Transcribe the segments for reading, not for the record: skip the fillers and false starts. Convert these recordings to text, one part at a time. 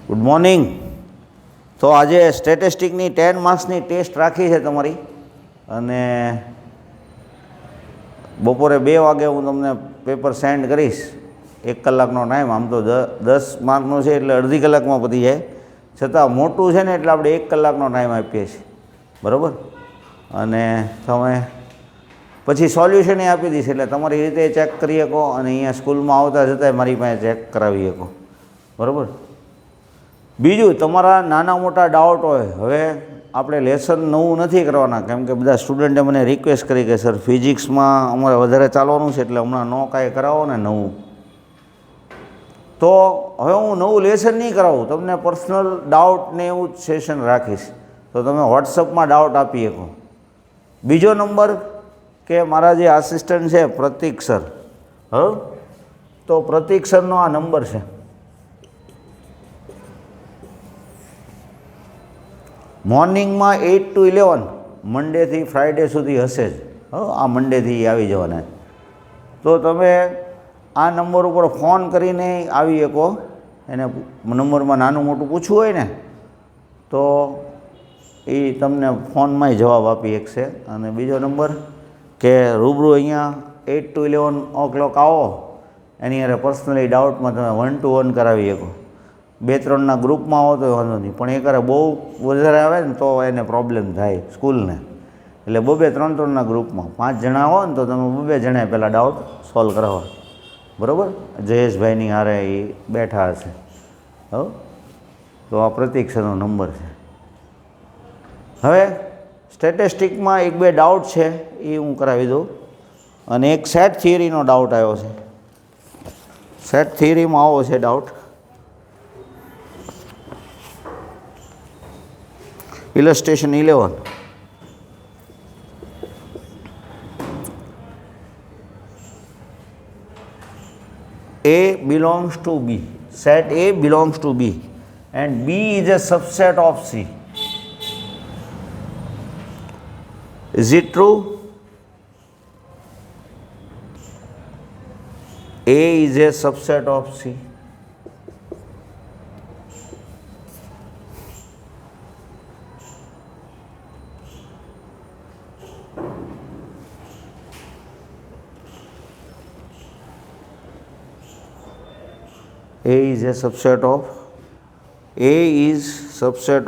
Good morning. તો આજે સ્ટેટિસ્ટિકની 10 માર્ક્સની test રાખી છે તમારી, અને બપોરે 2 વાગે હું તમને પેપર સેન્ડ કરીશ. 1 કલાકનો ટાઈમ, આમ તો 10 માર્કનો છે એટલે અડધી કલાકમાં પતી જાય, છતાં મોટું છે ને એટલે આપણે 1 કલાકનો ટાઈમ આપીએ છીએ, બરાબર. અને તમે પછી સોલ્યુશન એ આપી દઈશ, એટલે તમારી રીતે ચેક કરી શકો અને અહીંયા સ્કૂલમાં આવતા જતાં મારી પાસે ચેક કરાવી શકો, બરાબર. બીજું, તમારા નાના મોટા ડાઉટ હોય, હવે આપણે લેસન નવું નથી કરવાના, કેમ કે બધા સ્ટુડન્ટે મને રિક્વેસ્ટ કરી કે સર ફિઝિક્સમાં અમારે વધારે ચાલવાનું છે, એટલે હમણાં ન કાંઈ કરાવો ને નવું. તો હવે હું નવું લેસન નહીં કરાવું, તમને પર્સનલ ડાઉટને એવું જ સેશન રાખીશ, તો તમે વોટ્સઅપમાં ડાઉટ આપી શકો. બીજો નંબર કે મારા જે આસિસ્ટન્ટ છે પ્રતિક સર, તો પ્રતિક સરનો આ નંબર છે. મોર્નિંગમાં 8 to 11 મંડેથી ફ્રાઈડે સુધી હશે જ. આ મંડેથી આવી જવાના. તો તમે આ નંબર ઉપર ફોન કરીને આવી શકો. એને નંબરમાં નાનું મોટું પૂછવું હોય ને તો એ તમને ફોનમાંય જવાબ આપી શકશે. અને બીજો નંબર કે રૂબરૂ અહીંયા 8 to 11 o'clock આવો, એની હારે પર્સનલી ડાઉટમાં તમે 1 to 1 કરાવી શકો. 2-3ના ગ્રુપમાં આવો તો વાંધો નહીં, પણ એક હારે બહુ વધારે આવે ને તો એને પ્રોબ્લેમ થાય સ્કૂલને, એટલે 2-3ના ગ્રુપમાં 5 જણા આવો ને તો તમે 2 જણાએ પહેલાં ડાઉટ સોલ્વ કરાવવા, બરાબર. જયેશભાઈની હારે એ બેઠા હશે. તો આ પ્રતીક્ષાનો નંબર છે. હવે સ્ટેટિસ્ટિકમાં 1-2 ડાઉટ છે એ હું કરાવી દઉં, અને એક સેટ થિયરીનો ડાઉટ આવ્યો છે. સેટ થિયરીમાં આવો છે doubt. ઇલસ્ટ્રેશન 11. A belongs to B. Set A belongs to B and B is a subset of C. Is it true? A is a subset of C. A is a subset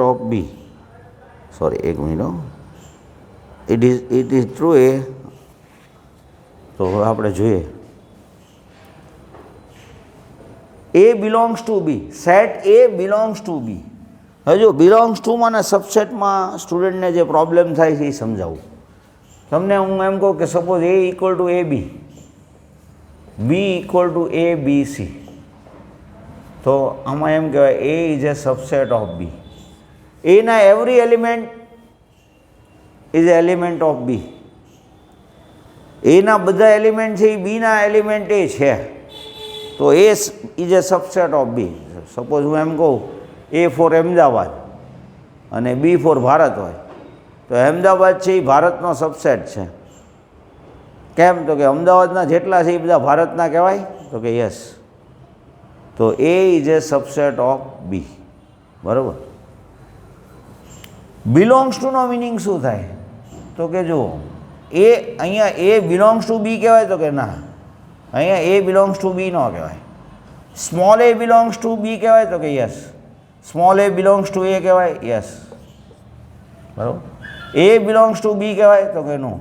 of B. Sorry, एक minute. It is true A. तो આપણે જોઈએ. A belongs to B. Set A belongs to B. હવે જો belongs to માં ને સબસેટમાં સ્ટુડન્ટને જે પ્રોબ્લેમ થાય છે એ સમજાવું તમને. હું એમ કહું કે suppose A equal to AB, B equal to ABC, તો આમાં એમ કહેવાય A is a subset of B. A ના every element is element of B. A ના બધા એલિમેન્ટ છે એ B ના એલિમેન્ટ એ છે, તો A is a subset of B. Suppose હું એમ કહું A ફોર અમદાવાદ અને B ફોર ભારત હોય, તો અમદાવાદ છે એ ભારતનો સબસેટ છે. કેમ? તો કે અમદાવાદના જેટલા છે એ બધા ભારતના કહેવાય, તો કે યસ. તો A is a subset of B, બરાબર. બિલોંગ્સ ટુ નો મિનિંગ શું થાય? તો કે જો અહીંયા A બિલોંગ્સ ટુ B કહેવાય, તો કે ના, અહીંયા A બિલોંગ્સ ટુ B ન કહેવાય. Small A belongs to B કહેવાય, તો કે yes. Small A belongs to A કહેવાય, યસ, બરાબર. A બિલોંગ્સ ટુ B કહેવાય, તો કે no.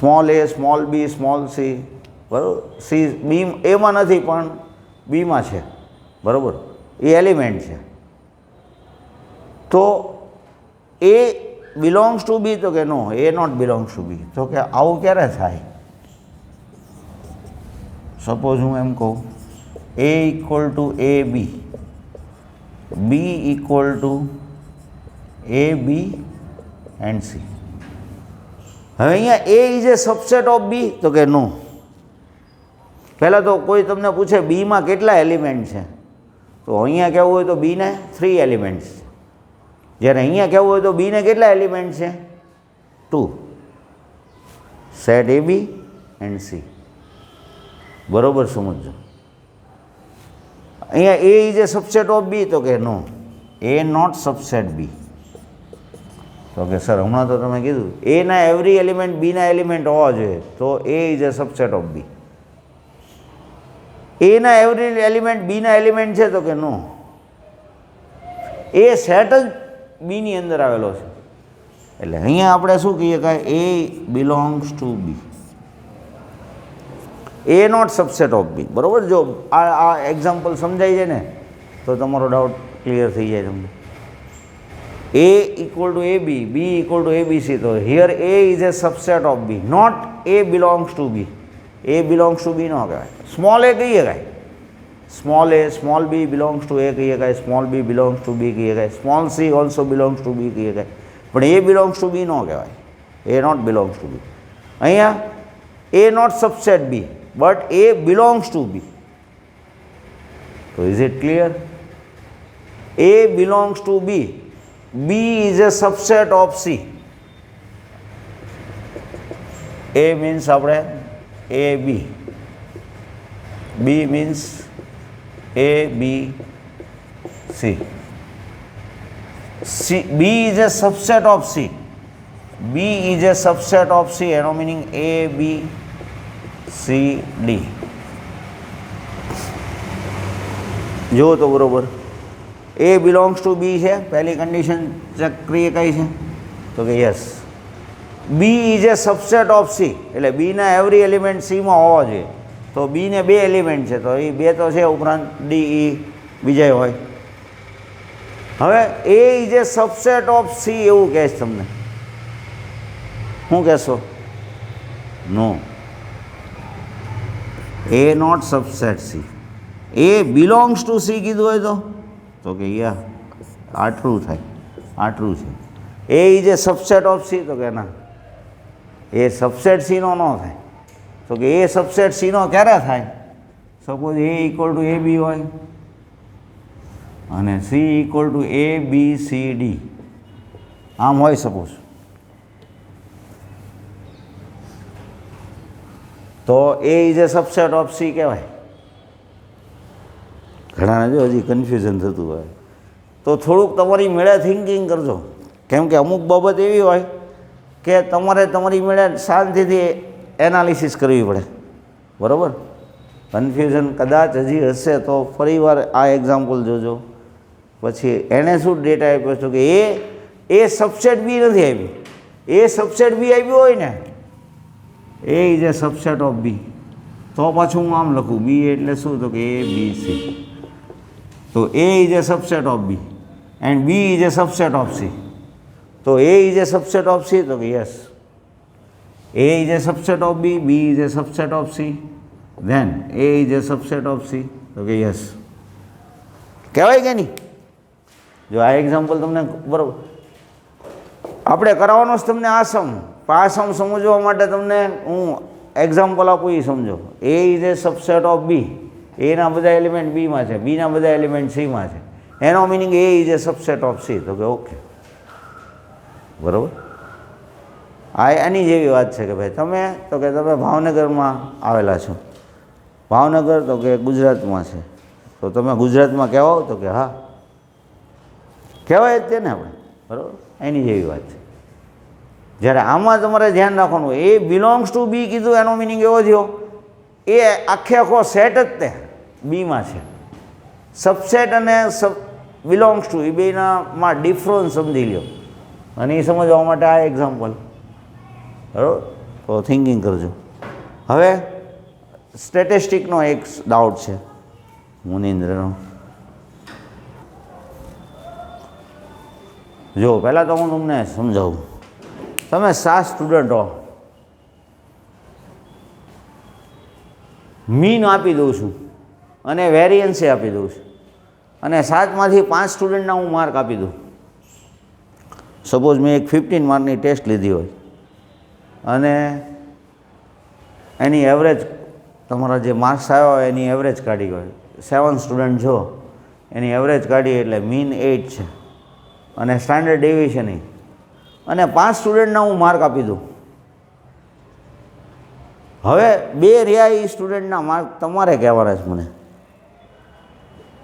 Small A, small B, small C, બરાબર. સી બી એમાં નથી પણ બીમાં છે, બરાબર. એ એલિમેન્ટ છે. તો એ બિલોંગ્સ ટુ બી, તો કે નો, એ નોટ બિલોંગ્સ ટુ બી. તો કે આવું ક્યારે થાય? સપોઝ હું એમ કહું A equal to A B, B equal to A B and C. હવે અહીંયા A is a subset of B, તો કે નો. પહેલાં તો કોઈ તમને પૂછે બીમાં કેટલા એલિમેન્ટ છે, તો અહીંયા કહેવું હોય તો બીને 3 એલિમેન્ટ્સ છે. જ્યારે અહીંયા કહેવું હોય તો બીને કેટલા એલિમેન્ટ છે? 2. Set AB and C. બરાબર સમજો. અહીંયા A is a subset of B, તો કે નો, એ નોટ સબસેટ બી. તો કે સર હમણાં તો તમે કીધું એના એવરી એલિમેન્ટ બીના એલિમેન્ટ હોવા જોઈએ, તો A is a subset of B. એના એવરી એલિમેન્ટ બીના એલિમેન્ટ છે, તો કે નો, એ સેટ જ બીની અંદર આવેલો છે. એટલે અહીંયા આપણે શું કહીએ કે A belongs to B, A not subset of B. બરાબર, જો આ એક્ઝામ્પલ સમજાય છે ને તો તમારો ડાઉટ ક્લિયર થઈ જાય તમને. A equal to AB, B equal to ABC, તો here A is a subset of B, not A belongs to B. A belongs to B ન કહેવાય, સ્મોલ a કહીએ કાંઈ, small a, small b belongs to A કહીએ કાંઈ, small b belongs to B કહીએ કાંઈ, small c also belongs to B કહીએ કાંઈ, પણ A belongs to B ન કહેવાય, A not belongs to B. અહીંયા A not subset B, but A belongs to B. So is it clear? A belongs to B. B is a subset of C. A means આપણે A B. B means A B C. B is a subset of C. B is a subset of C. એનો meaning A B C D. જો તો બરોબર. A belongs to B છે, પહેલી condition check કરીએ કઈ છે, તો કે yes. B is a subset of C, એટલે B ના એવરી એલિમેન્ટ C માં હોવા જોઈએ, તો B ને બે એલિમેન્ટ છે, તો એ બે તો છે, ઉપરાંત D E બીજા હોય. હવે A is a subset of C એવું કહેશ તમને, શું કહેશો? નો, A not subset C. A belongs to C કીધું હોય તો કે યા આ ટ્રુ થાય, આ ટ્રુ છે. A is a subset of C, તો કે ના, એ સબસેટ સીનો ન થાય. તો કે એ સબસેટ સીનો ક્યારે થાય? Suppose A equal to A B હોય અને C equal to A B C D, આમ હોય સપોઝ, તો A is a subset of C કહેવાય. ઘણાને જો હજી કન્ફ્યુઝન થતું હોય તો થોડુંક તમારી મેળે થિંકિંગ કરજો, કેમ કે અમુક બાબત એવી હોય કે તમારે તમારી મેળે શાંતિથી એનાલિસિસ કરવી પડે. બરાબર, કન્ફ્યુઝન કદાચ હજી હશે તો ફરીવાર આ એક્ઝામ્પલ જોજો. પછી એણે શું ડેટા આપ્યો છે કે એ સબસેટ બી નથી આવી, એ સબસેટ બી આવ્યું હોય ને, A is a subset of B, તો પાછું હું આમ લખું બી એટલે શું, તો કે એ બી સી. તો A is a subset of B and B is a subset of C. તો A is a subset of C, તો કે yes. A is a subset of B, B is a subset of C, then A is a subset of C, તો કે yes. કહેવાય કે નહીં? જો આ એક્ઝામ્પલ તમને બરાબર આપણે કરાવવાનો જ તમને આ સમ સમજવા માટે તમને હું એક્ઝામ્પલ આપું એ સમજો. A is a subset of B, એના બધા એલિમેન્ટ બીમાં છે, બીના બધા એલિમેન્ટ સીમાં છે, એનો meaning A is a subset of C, તો કે ઓકે. બરાબર, આ એની જેવી વાત છે કે ભાઈ તમે ભાવનગરમાં આવેલા છો, ભાવનગર તો કે ગુજરાતમાં છે, તો તમે ગુજરાતમાં કહેવાઓ, તો કે હા કહેવાય જ તે ને આપણે. બરાબર, એની જેવી વાત છે. જ્યારે આમાં તમારે ધ્યાન રાખવાનું, એ બિલોંગ્સ ટુ બી કીધું, એનો મિનિંગ એવો થયો એ આખો સેટ જ તે બીમાં છે. સબસેટ અને બિલોંગ્સ ટુ એ બેનામાં ડિફરન્સ સમજી લો, અને એ સમજવા માટે આ એક્ઝામ્પલ. બરાબર, તો થિંકિંગ કરજો. હવે સ્ટેટિસ્ટિકનો એક ડાઉટ છે મુનિન્દ્રનો. જો પહેલાં તો હું તમને સમજાવું, તમે 7 સ્ટુડન્ટ હો, મીન આપી દઉં છું અને વેરિયન્સે આપી દઉં છું, અને 7માંથી 5 સ્ટુડન્ટના હું માર્ક આપી દઉં. સપોઝ મેં એક 15 માર્કની ટેસ્ટ લીધી હોય અને એની એવરેજ, તમારા જે માર્ક્સ આવ્યા હોય એની એવરેજ કાઢી હોય, 7 સ્ટુડન્ટ છો એની એવરેજ કાઢી એટલે મીન 8 છે અને સ્ટાન્ડર્ડ ડેવિએશન અને 5 સ્ટુડન્ટના હું માર્ક આપી દઉં. હવે 2 રહ્યા એ સ્ટુડન્ટના માર્ક તમારે કહેવાના છે મને.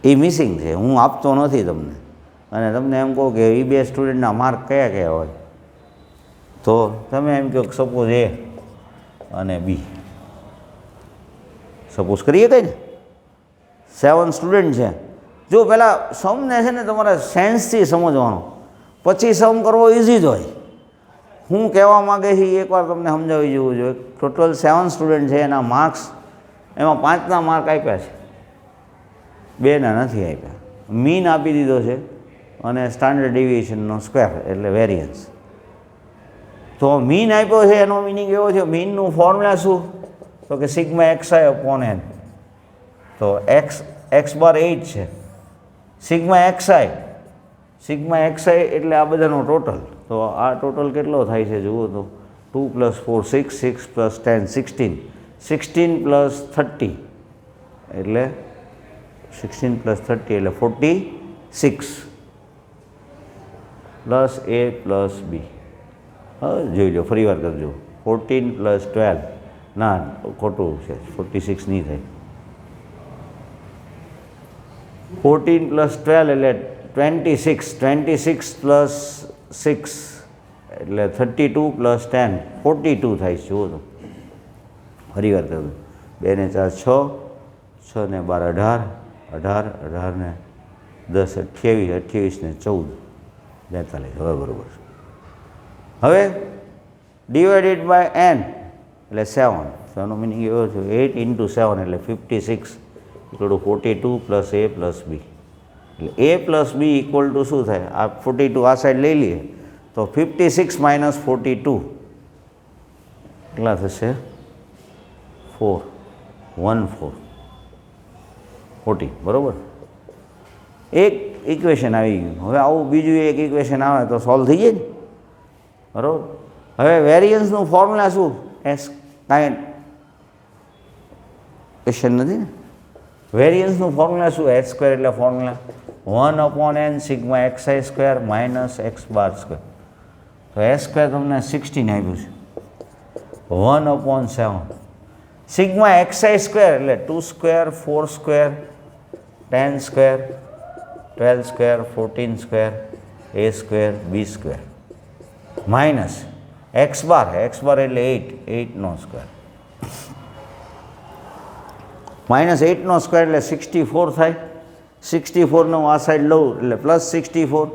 એ મિસિંગ છે, હું આપતો નથી તમને. અને તમને એમ કહું કે એ 2 સ્ટુડન્ટના માર્ક કયા કયા હોય, તો તમે એમ કહો સપોઝ એ અને બી, સપોઝ કરીએ કંઈ ને 7 સ્ટુડન્ટ છે. જો પહેલાં સમને છે ને તમારે સેન્સથી સમજવાનો, પછી સમ કરવો ઇઝી જ હોય. હું કહેવા માગે છે એકવાર તમને સમજાવી જવું જોઈએ. ટોટલ 7 સ્ટુડન્ટ છે, એના માર્ક્સ એમાં 5ના માર્ક આપ્યા છે, 2ના નથી આપ્યા. મીન આપી દીધો છે અને સ્ટાન્ડર્ડ ડેવિએશનનો સ્ક્વેર એટલે વેરિયન્સ. તો મીન આપ્યો છે એનો મિનિંગ એવો છે, મીનનું ફોર્મ્યુલા શું, તો કે સિગ્મા XI અપોન n. તો x બાર 8 છે, સિગ્મા XI એટલે આ બધાનો ટોટલ. તો આ ટોટલ કેટલો થાય છે જુઓ તો 2 + 4 6, 6 + 10 16, 16 + 30 એટલે 16 + 30 એટલે 46 પ્લસ a પ્લસ b. હવે જોઈ લો, ફરી વાર કરજો. 14 + 12 ના ખોટું છે, 46 નહીં થાય. 14 + 12 એટલે 26, 26 + 6 એટલે 32 + 10 42 થાય છે. જુઓ તો ફરી વાર કરજો. 2 ને 4 6, 6 ને 12 18, 18 ને 10 28, 28 ને 14 42. હવે બરાબર. હવે ડિવાઇડેડ બાય n એટલે 7. એનો મિનિંગ એવો છે 8 × 7 એટલે 56 = 42 + a + b. એટલે a + b = શું થાય, આ 42 આ સાઈડ લઈ લઈએ તો 56 - 42 કેટલા થશે, 4 14 40. બરાબર. એક ઇક્વેશન આવી ગયું. હવે આવું બીજું એક ઇક્વેશન આવે તો સોલ્વ થઈ જાય ને. બરાબર. હવે વેરિયન્સનું ફોર્મ્યુલા શું, એસ કાંઈ ક્વેશ્ચન નથી ને. વેરિયન્સનું ફોર્મ્યુલા શું, h² એટલે formula 1/n sigma xi² - x બાર સ્ક્વેર. તો s² તમને 16 આપ્યું છે, 1/7 સિગ્મા xi² એટલે 2² 4² 10², 12², 14², a² b² માઇનસ x બાર એટલે 8નો સ્ક્વેર, માઇનસ 8નો સ્ક્વેર એટલે 64 થાય. 64 હું આ સાઈડ લઉં એટલે પ્લસ 64,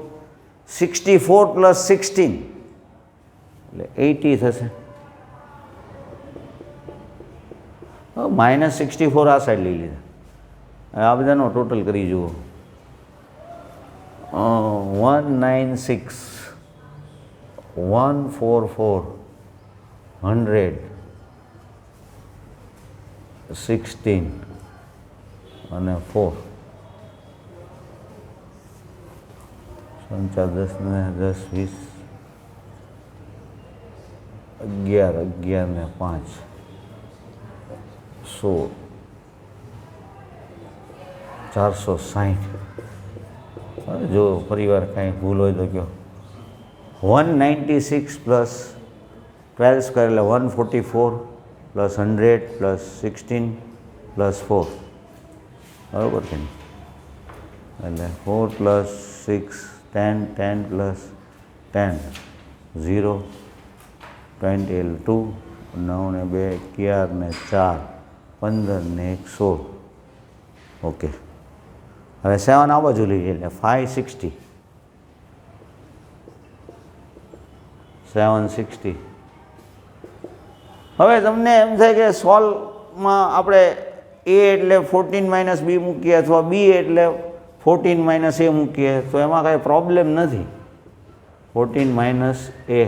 64 + 16 એટલે 80 થશે. -64 આ સાઈડ લઈ લીધા. આ બધાનો ટોટલ કરી જુઓ. 196, 144, 100, 16 અને 4. 4 10 ને 10 20, 11 11 ને 5 16, 460. જો ફરીવાર કાંઈ ભૂલ હોય તો કહો. 196 + 12² એટલે 144 + 100 + 16 + 4. બરાબર કે નહીં? એટલે 4 + 6 10, 10 + 10 0, 20 એટલે 2, 9 ને 2 11 ને 4 15 ને 1 16. ઓકે. હવે 7 આ બાજુ લઈએ એટલે 560, 760. હવે તમને એમ થાય કે સોલ્વમાં આપણે a એટલે 14 - b મૂકીએ અથવા b એટલે 14 - a મૂકીએ તો એમાં કાંઈ પ્રોબ્લેમ નથી. 14 - a,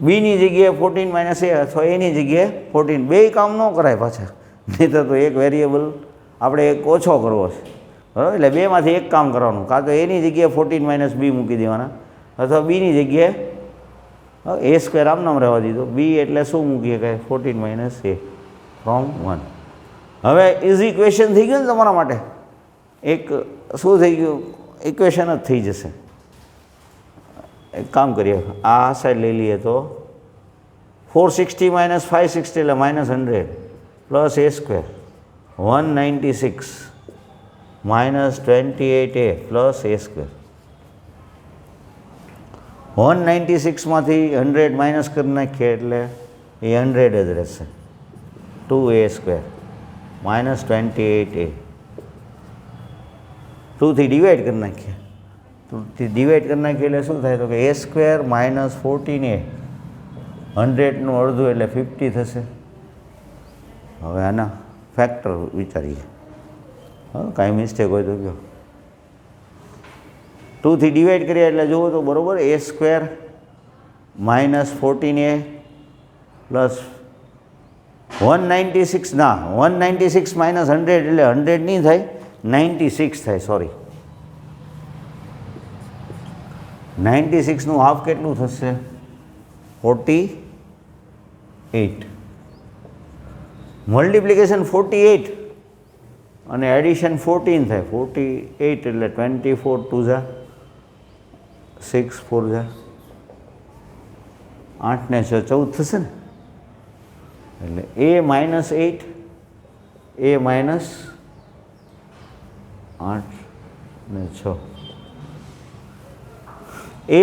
બીની જગ્યાએ 14 - a અથવા એની જગ્યાએ 14, બેય કામ ન કરાય પાછા, નહીં તો એક વેરિયેબલ આપણે એક ઓછો કરવો છે. બરાબર. એટલે બેમાંથી એક કામ કરવાનું, કાં તો એની જગ્યાએ 14 - b મૂકી દેવાના અથવા બીની જગ્યાએ a² આમ નામ રહેવા દીધો, b એટલે શું મૂકીએ કાંઈ 14 - a ફ્રોમ 1. હવે ઇઝી ઇક્વેશન થઈ ગયું ને તમારા માટે. એક શું થઈ ગયું, ઇક્વેશન જ થઈ જશે. એક કામ કરીએ, આ સાઈડ લઈ લઈએ તો 460 - 560 એટલે -100 + a² 196 minus 28a plus a square. 196માંથી 100 માઇનસ કરી નાખીએ એટલે એ 100 જ રહેશે. 2a square minus 28a. 2થી divide કરી નાખીએ. 2થી ડિવાઈડ કરી નાખીએ એટલે શું થાય? તો કે a સ્ક્વેર માઇનસ 14a. 100નું અડધું એટલે 50 થશે. હવે આના ફેક્ટર વિચારીએ. હા, કાંઈ મિસ્ટેક હોય તો કહો. 2થી ડિવાઈડ કરીએ એટલે જુઓ તો બરાબર. a square minus 14a plus 196 ના 196 માઇનસ 100 એટલે 100 નહીં થાય, 96 થાય. સોરી, 96નું હાફ કેટલું થશે? 48. મલ્ટિપ્લિકેશન 48 અને એડિશન 14 થાય. 48 એટલે 24 2 જા 6 4 જા 8 ને 6 14 થશે ને. એટલે a માઇનસ 8 a માઇનસ 8 ને 6 એ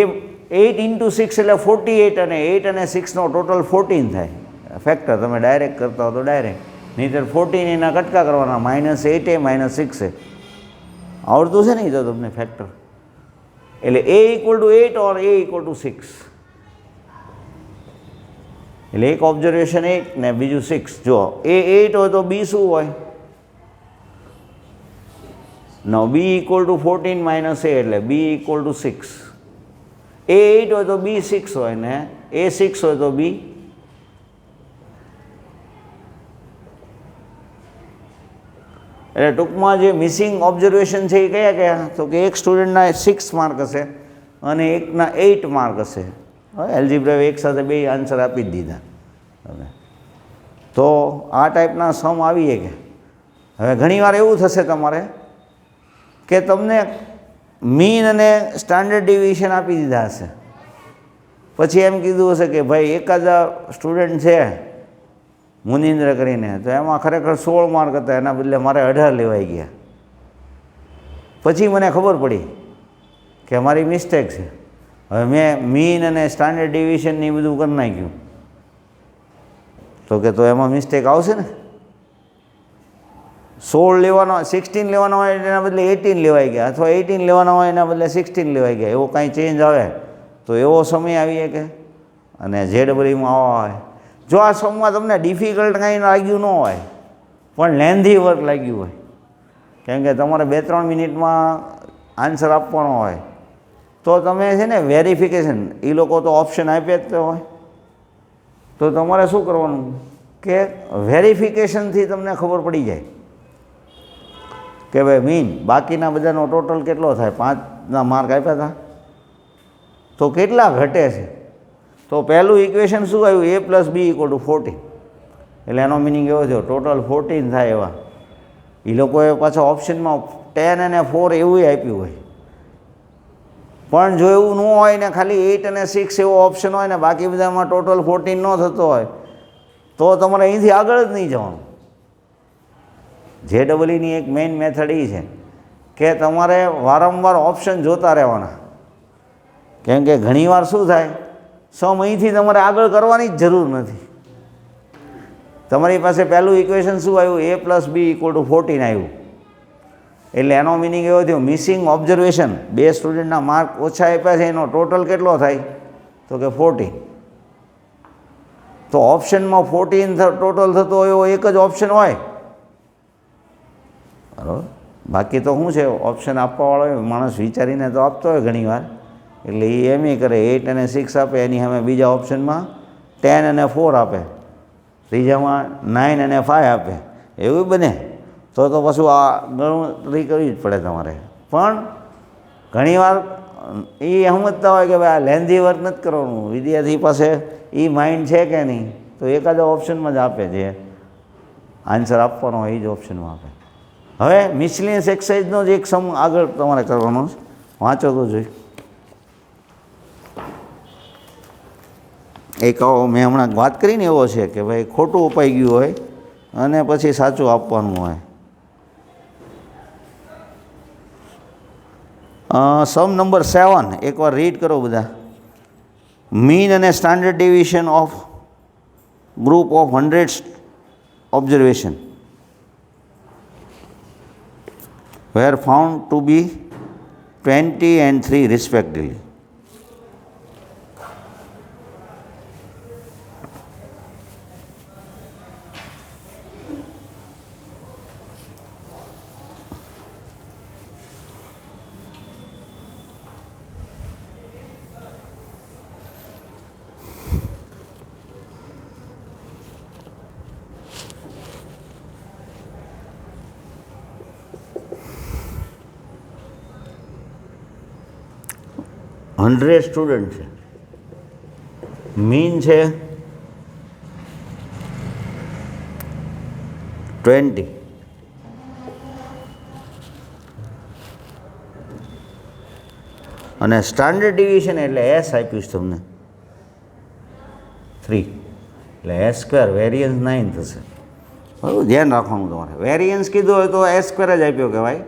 8 ઇન્ટુ 6 એટલે 48 અને 8 અને 6નો ટોટલ 14 થાય. ફેક્ટર તમે ડાયરેક્ટ કરતા હો તો ડાયરેક્ટ, નહીંતર 14 એના કટકા કરવાના. માઇનસ 8a માઇનસ 6a આવડતું છે ને એ તો તમને ફેક્ટર. એટલે a equal to 8 or a equal to 6. એટલે એક ઓબ્ઝર્વેશન 8 ને બીજું 6. જો a 8 હોય તો b શું હોય? નો b equal to 14 minus a એટલે b ઇક્વલ ટુ 6. a 8 હોય તો b 6 હોય ને a 6 હોય તો b. એટલે ટૂંકમાં જે મિસિંગ ઓબ્ઝર્વેશન છે એ કયા કયા? તો કે એક સ્ટુડન્ટના 6 માર્ક હશે અને એકના 8 માર્ક હશે. હવે એલ્જિબ્રા એક સાથે બે આન્સર આપી જ દીધા. તો આ ટાઈપના સમ આવીએ કે હવે ઘણીવાર એવું થશે તમારે કે તમને મીન અને સ્ટાન્ડર્ડ ડિવિએશન આપી દીધા હશે, પછી એમ કીધું હશે કે ભાઈ એકાદ સ્ટુડન્ટ છે મુનિન્દ્ર કરીને, તો એમાં ખરેખર 16 માર્ક હતા, એના બદલે મારે 18 લેવાઈ ગયા. પછી મને ખબર પડી કે મારી મિસ્ટેક છે. હવે મેં મીન અને સ્ટાન્ડર્ડ ડિવિઝન એ બધું કરી નાખ્યું. તો કે તો એમાં મિસ્ટેક આવશે ને. 16 લેવાનો 16 લેવાનો હોય એના બદલે 18 લેવાઈ ગયા, અથવા 18 લેવાનો હોય એના બદલે 16 લેવાઈ ગયા. એવો કાંઈ ચેન્જ આવે તો એવો સમય આવીએ કે. અને ZEEમાં આવા હોય. જો આ સમમાં તમને ડિફિકલ્ટ કાંઈ લાગ્યું ન હોય પણ લેન્ધી વર્ક લાગ્યું હોય, કેમ કે તમારે 2-3 મિનિટમાં આન્સર આપવાનો હોય, તો તમે છે ને વેરિફિકેશન, એ લોકો તો ઓપ્શન આપ્યા જ હોય, તો તમારે શું કરવાનું કે વેરિફિકેશનથી તમને ખબર પડી જાય કે ભાઈ મીન બાકીના બધાનો ટોટલ કેટલો થાય. 5ના માર્ક આપ્યા હતા તો કેટલા ઘટે છે. તો પહેલું ઇક્વેશન શું આવ્યું? a plus b equal to 14. એટલે એનો મિનિંગ એવો થયો ટોટલ 14 થાય એવા. એ લોકોએ પાછા ઓપ્શનમાં 10 અને 4 એવું આપ્યું હોય. પણ જો એવું ન હોય ને ખાલી 8 અને 6 એવો ઓપ્શન હોય ને બાકી બધામાં ટોટલ 14 ન થતો હોય તો તમારે અહીંથી આગળ જ નહીં જવાનું. JEEની એક મેઇન મેથડ એ છે કે તમારે વારંવાર ઓપ્શન જોતા રહેવાના, કેમ કે ઘણીવાર શું થાય સમ અહીંથી તમારે આગળ કરવાની જ જરૂર નથી. તમારી પાસે પહેલું ઇક્વેશન શું આવ્યું? a plus b equal to 14 આવ્યું. એટલે એનો મિનિંગ એવો થયો મિસિંગ ઓબ્ઝર્વેશન, બે સ્ટુડન્ટના માર્ક ઓછા આપ્યા છે, એનો ટોટલ કેટલો થાય? તો કે 14. તો ઓપ્શનમાં 14 ટોટલ થતો હોય એવો એક જ ઓપ્શન હોય, બરાબર. બાકી તો શું છે, ઓપ્શન આપવાવાળો હોય માણસ વિચારીને તો આપતો હોય ઘણીવાર. એટલે એ એમ કરે 8 અને 6 આપે, એની સામે બીજા ઓપ્શનમાં 10 અને 4 આપે, ત્રીજામાં 9 અને 5 આપે, એવું બને. તો પાછું આ ગણતરી કરવી જ પડે તમારે. પણ ઘણીવાર એ સમજતા હોય કે ભાઈ આ લેન્ધી વર્ક નથી કરવાનું, વિદ્યાર્થી પાસે એ માઇન્ડ છે કે નહીં, તો એકાદા ઓપ્શનમાં જ આપે, જે આન્સર આપવાનો હોય એ જ ઓપ્શનમાં આપે. હવે મિસલિનિયસ એક્સરસાઇઝનો જ એક સમ આગળ તમારે કરવાનો છે, વાંચો તો જોઈ. એક મેં હમણાં વાત કરીને એવો છે કે ભાઈ ખોટું અપાઈ ગયું હોય અને પછી સાચું આપવાનું હોય. સમ નંબર 7 એકવાર રીડ કરો બધા. મીન અને standard deviation of group of 100 observation were found to be 20 and 3 respectively. Hundred student છે, મીન છે 20 અને સ્ટાન્ડર્ડ ડિવિઝન એટલે એસ આપ્યું છે તમને 3 એટલે એસ સ્ક્વેર વેરિયન્સ 9 થશે. બરાબર, ધ્યાન રાખવાનું તમારે. વેરિયન્સ કીધું હોય તો એસ સ્ક્વેર જ આપ્યો કહેવાય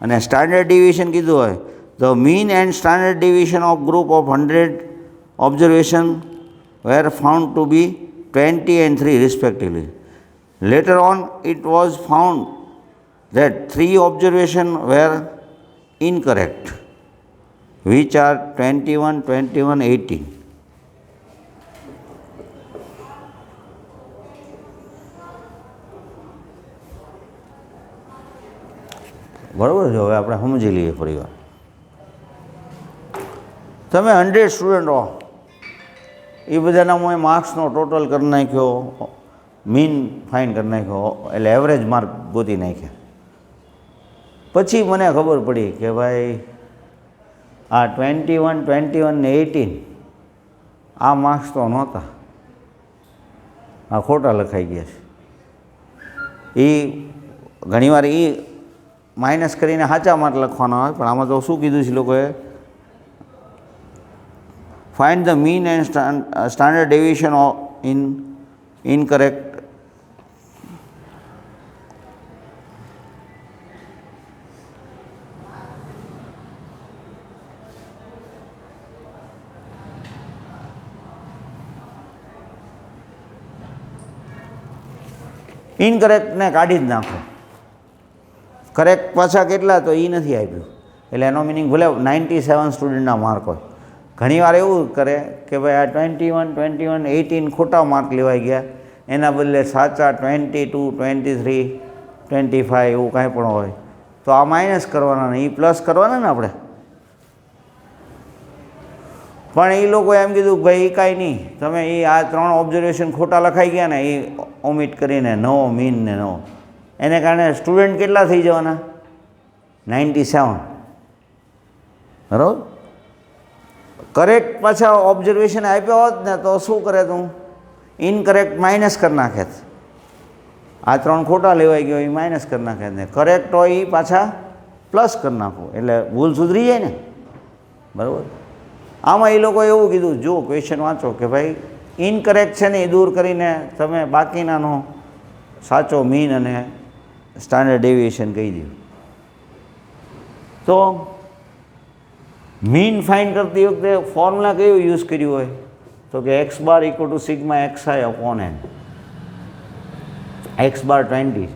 અને સ્ટાન્ડર્ડ ડિવિઝન કીધું હોય the mean and standard deviation of group of 100 observation were found to be 20 and 3 respectively. Later on it was found that 3 observations were incorrect, which are 21, 21, 18. બરાબર છે. હવે આપણે સમજી લઈએ ફરી વાર. તમે 100 સ્ટુડન્ટ હો, એ બધાના હું માર્ક્સનો ટોટલ કરી નાખ્યો, મીન ફાઇન કરી નાખ્યો, એટલે એવરેજ માર્ક ગોતી નાખ્યા. પછી મને ખબર પડી કે ભાઈ આ 21, 21 ને 18 આ માર્ક્સ તો નહોતા, આ ખોટા લખાઈ ગયા છે. એ ઘણીવાર એ માઇનસ કરીને સાચા માર્ક લખવાના હોય, પણ આમાં તો શું કીધું છે લોકોએ, find the mean and standard deviation of incorrect ઇનકરેક્ટને કાઢી જ નાખો. કરેક્ટ પાછા કેટલા તો એ નથી આપ્યું, એટલે એનો મિનિંગ ભલે 97 સ્ટુડન્ટના માર્ક હોય. ઘણીવાર એવું કરે કે ભાઈ આ 21, 21, 18 ખોટા માર્ક લેવાઈ ગયા, એના બદલે સાચા 22, 23, 25 એવું કાંઈ પણ હોય તો આ માઇનસ કરવાના ને એ પ્લસ કરવાના ને આપણે. પણ એ લોકોએ એમ કીધું કે ભાઈ એ કાંઈ નહીં, તમે એ આ 3 ઓબ્ઝર્વેશન ખોટા લખાઈ ગયા ને એ ઓમિટ કરીને નવો મીન ને નવો, એને કારણે સ્ટુડન્ટ કેટલા થઈ જવાના? 97. બરાબર. કરેક્ટ પાછા ઓબ્ઝર્વેશન આપ્યા હોત ને તો શું કરે, તું ઇનકરેક્ટ માઇનસ કરી નાખે. આ 3 ખોટા લેવાઈ ગયો એ માઇનસ કરી નાખે ને કરેક્ટ હોય એ પાછા પ્લસ કરી નાખો, એટલે ભૂલ સુધરી જાય ને. બરાબર. આમાં એ લોકોએ એવું કીધું, જો ક્વેશ્ચન વાંચો કે ભાઈ ઇનકરેક્ટ છે ને એ દૂર કરીને તમે બાકીનાનો સાચો મીન અને સ્ટાન્ડર્ડ ડેવિએશન કહી દો. તો મીન ફાઇન કરતી વખતે ફોર્મ્યુલા કયું યુઝ કર્યું હોય તો કે x bar equal to sigma x i upon n. X bar 20,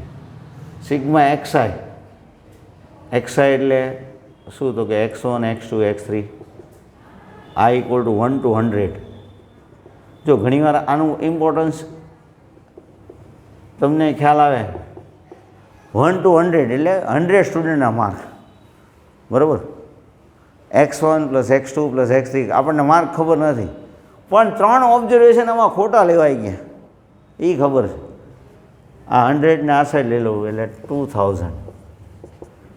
sigma x i, x i એટલે શું તો કે x1, x2, x3, I equal to 1 to 100. જો ઘણીવાર આનું ઇમ્પોર્ટન્સ તમને ખ્યાલ આવે, 1 to 100 એટલે 100 સ્ટુડન્ટના માર્ક. બરાબર. x1 plus x2 plus x3 આપણને માર્ક ખબર નથી, પણ 3 ઓબ્ઝર્વેશન આમાં ખોટા લેવાઈ ગયા એ ખબર છે. આ 100 ને આ સાઈડ લઈ લઉં એટલે 2000.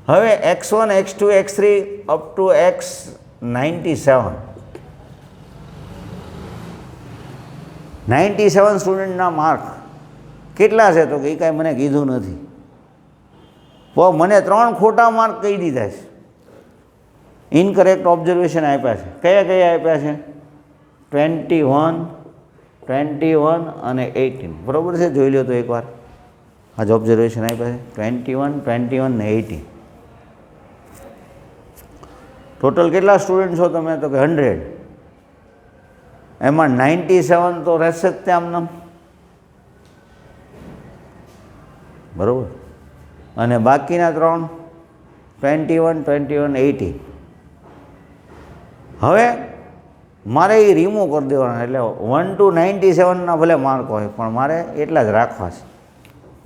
હવે x1, x2, x3 up to x97, 97 સ્ટુડન્ટના mark કેટલા છે તો કે એ કાંઈ મને કીધું નથી, તો મને 3 ખોટા માર્ક કહી દીધા છે. ઇનકરેક્ટ ઓબ્ઝર્વેશન આપ્યા છે. કયા કયા આપ્યા છે? 21, 21 અને 18. બરાબર છે, જોઈ લો તો એકવાર. આ જ ઓબ્ઝર્વેશન આપ્યા છે 21, 21 ને 18. ટોટલ કેટલા સ્ટુડન્ટ છો તમે? તો કે 100. એમાં 97 તો રહેશે જ ત્યાં આમનામ, બરાબર. અને બાકીના 3 21, 21, 18. હવે મારે એ રિમૂવ કરી દેવાના, એટલે 1 to 97ના ભલે માર્ક હોય પણ મારે એટલા જ રાખવા છે.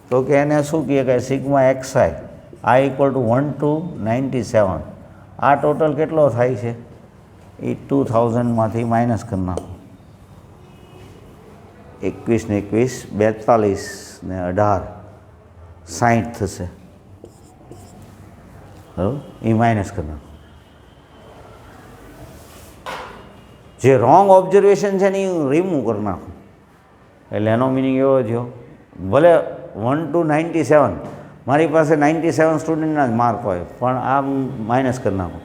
તો કે એને શું કહે કે સિગ્મા XI I = 1 to 97. આ ટોટલ કેટલો થાય છે એ 2000માંથી માઇનસ કરી નાખો. 21 ને 21 42 ને 18 60 થશે, બરાબર. એ માઇનસ કરી નાખો. જે રોંગ ઓબ્ઝર્વેશન છે ને એ રિમૂવ કરી નાખું. એટલે એનો મિનિંગ એવો થયો, ભલે 1 to 97 મારી પાસે 97 સ્ટુડન્ટના જ માર્ક હોય પણ આ માઇનસ કરી નાખું.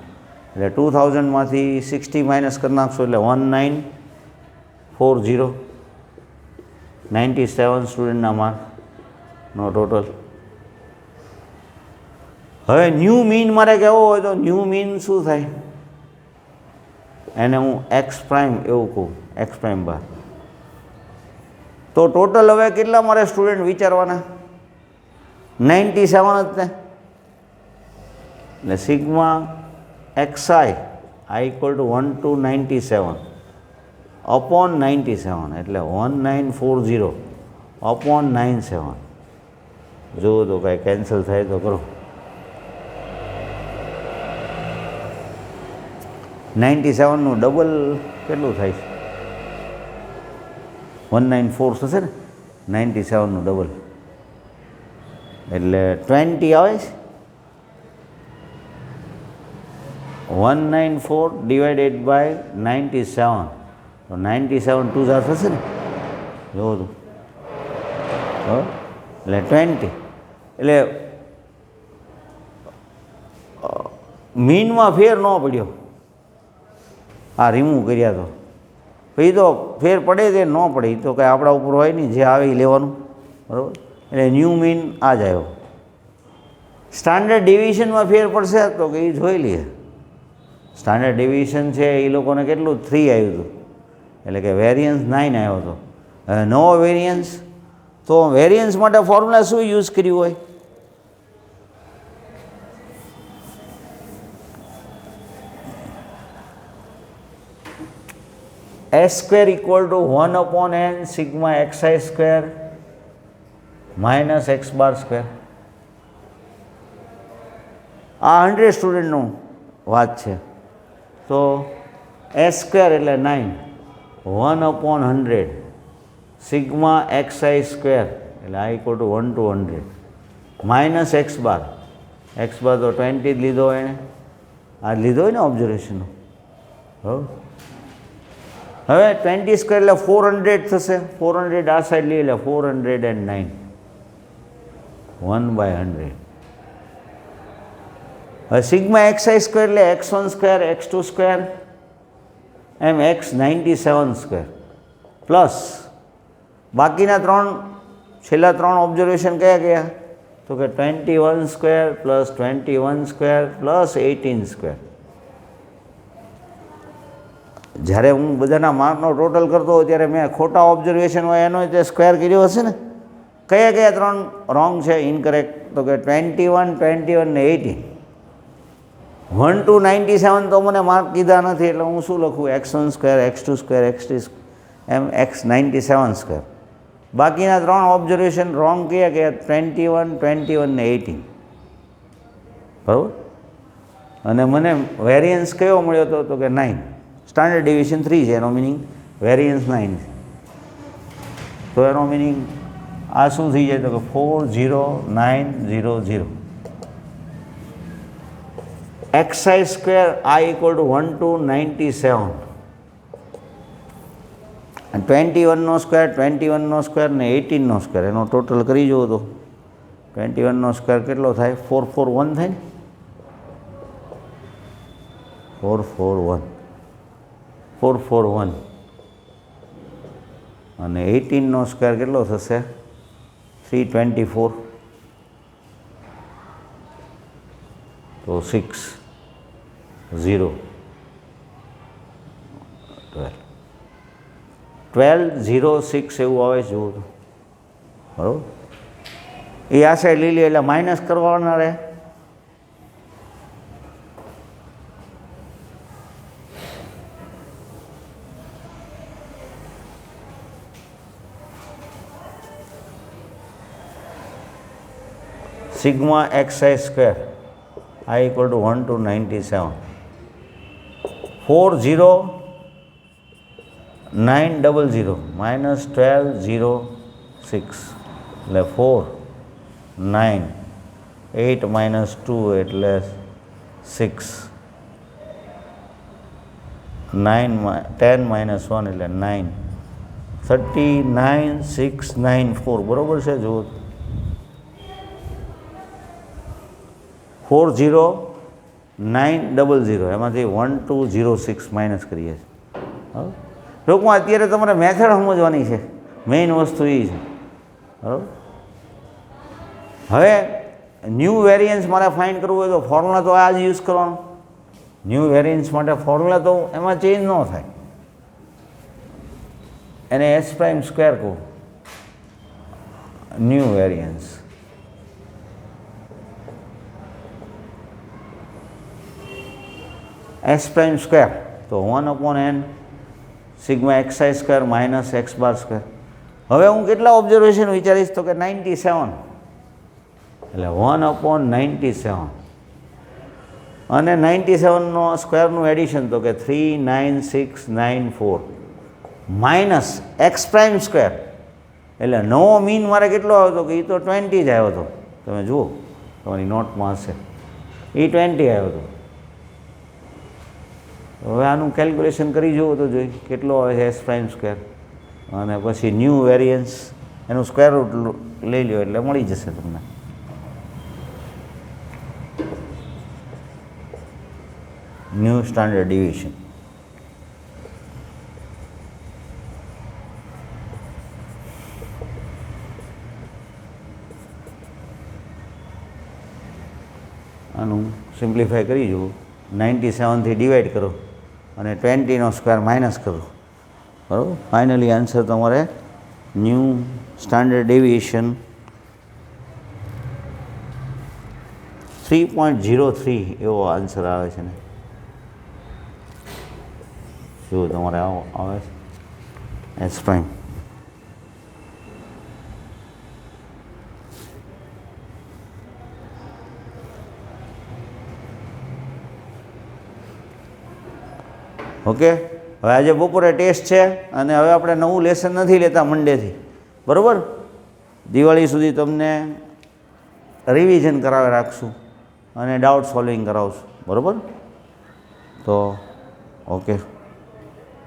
એટલે 2000માંથી 60 માઇનસ કરી નાખશો એટલે 1940 97 સ્ટુડન્ટના માર્કનો ટોટલ. હવે ન્યૂ મીન મારે કહેવો હોય તો ન્યૂ મીન શું થાય? એને હું X પ્રાઇમ એવું કહું, X પ્રાઇમ બાર. તો ટોટલ હવે કેટલા મારે સ્ટુડન્ટ વિચારવાના? 97 જ ને. એટલે sigma XI I = 1 to 97 upon 97 એટલે 1940 upon 97. જુઓ તો કાંઈ કેન્સલ થાય તો કરો. 97નું ડબલ કેટલું થાય છે? 194 થશે ને. 97નું ડબલ એટલે 20 આવે છે. 194 ડિવાઇડેડ બાય 97 તો 97 2 થશે ને. જોવો તો એટલે 20. એટલે મીનમાં ફેર ન પડ્યો, આ રિમૂવ કર્યા તો પછી તો ફેર પડે તે ન પડે તો કંઈ આપણા ઉપર હોય નહીં, જે આવે એ લેવાનું, બરાબર. એટલે ન્યૂ મીન આ જ આવ્યો. સ્ટાન્ડર્ડ ડેવિએશનમાં ફેર પડશે તો કે એ જોઈ લઈએ. સ્ટાન્ડર્ડ ડેવિએશન છે એ લોકોને કેટલું 3 આવ્યું હતું, એટલે કે વેરિયન્સ 9 આવ્યો હતો. હવે નવો વેરિયન્સ, તો વેરિયન્સ માટે ફોર્મ્યુલા શું યુઝ કર્યું હોય? S² = 1/n sigma XI² - X બાર સ્ક્વેર. આ 100 સ્ટુડન્ટનું વાત છે. તો S² એટલે 9, 1/100 સિગ્મા XI² એટલે I = 1 to 100 minus X bar. X બાર તો 20 જ લીધો હોય ને, આ લીધો હોય ને ઓબ્ઝર્વેશનનો. બરાબર. હવે 20² એટલે 400 થશે. 400 આ સાઈડ લઈએ એટલે 409 1/100. હવે સિગ્મા XI² એટલે X1² X2² એમ X97² પ્લસ બાકીના 3 છેલ્લા 3 ઓબ્ઝર્વેશન કયા કયા? તો કે 21² પ્લસ 21² પ્લસ 18². જ્યારે હું બધાના માર્કનો ટોટલ કરતો હોય ત્યારે મેં ખોટા ઓબ્ઝર્વેશન હોય એનો તે સ્ક્વેર કર્યો હશે ને. કયા કયા 3 રોંગ છે, ઇનકરેક્ટ? તો કે 21, 21 ને 18. 1 to 97 તો મને માર્ક કીધા નથી એટલે હું શું લખું? X1² X2² X3 એમ X97². બાકીના 3 ઓબ્ઝર્વેશન રોંગ કયા કયા? 21, 21 ને 18, બરાબર. અને મને વેરિયન્સ કયો મળ્યો હતો? તો કે 9. સ્ટાન્ડર્ડ ડેવિએશન 3 છે, એનો મિનિંગ વેરિયન્સ 9 છે. તો એનો મિનિંગ આ શું થઈ જાય? તો કે 40900. XI² I = 1 to 97 અને 21² 21² ને 18² એનો ટોટલ કરી જુઓ તો 21² કેટલો થાય? 441 થાય ને. 441 અને 18² કેટલો થશે? 324 તો 6. 0 12 0 6 એવું આવે છે જુઓ તો બરાબર. એ આ સાઈડ લઈ લે એટલે માઇનસ કરવાના રહે. Sigma xi square I equal to 1 to 97. 4 0 9 00 minus 12 0 6 એટલે 4 9 8 minus 2 એટલે 6 9 10 minus 1 એટલે 9 39 6 9 4 બરાબર છે જુઓ. 4 0 9 00 એમાંથી 1 2 0 6 માઇનસ કરીએ છીએ. ટૂંકમાં અત્યારે તમારે મેથડ સમજવાની છે, મેઇન વસ્તુ એ છે બરાબર. હવે ન્યૂ વેરિયન્સ મારે ફાઇન્ડ કરવું હોય તો ફોર્મ્યુલા તો આ જ યુઝ કરવાનો. ન્યૂ વેરિયન્સ માટે ફોર્મ્યુલા તો એમાં ચેન્જ ન થાય, એને એસ પ્રાઇમ સ્ક્વેર કહું. New variance S prime square તો 1/n sigma xi square minus x બાર સ્ક્વેર. હવે હું કેટલા ઓબ્ઝર્વેશન વિચારીશ તો કે 97 એટલે 1/97 અને 97નો સ્ક્વેરનું એડિશન તો કે 39694 માઇનસ એક્સ પ્રાઇમ સ્ક્વેર એટલે નવો મીન મારે કેટલો આવ્યો હતો કે એ તો 20 જ આવ્યો હતો. તમે જુઓ તમારી નોટમાં હશે એ 20 આવ્યો હતો. હવે આનું કેલ્ક્યુલેશન કરી જુઓ તો જોઈ કેટલો આવે છે એસ પ્રાઇમ સ્ક્વેર અને પછી ન્યૂ વેરિયન્સ એનું સ્ક્વેર રૂટ લઈ લ્યો એટલે મળી જશે તમને. ન્યૂ સ્ટાન્ડર્ડ ડિવિઝન આનું સિમ્પ્લિફાય કરી જુઓ. 97થી ડિવાઈડ કરો અને 20નો સ્ક્વેર માઇનસ કરો બરાબર. ફાઇનલી આન્સર તમારે ન્યૂ સ્ટાન્ડર્ડ ડેવિએશન 3.03 એવો આન્સર આવે છે ને. જુઓ તમારે આવો આવે છે એસ પ્રાઇમ. ઓકે. હવે આજે બપોરે ટેસ્ટ છે અને હવે આપણે નવું લેસન નથી લેતા મંડેથી બરાબર. દિવાળી સુધી તમને રિવિઝન કરાવી રાખશું અને ડાઉટ સોલ્વિંગ કરાવશું બરાબર. તો ઓકે.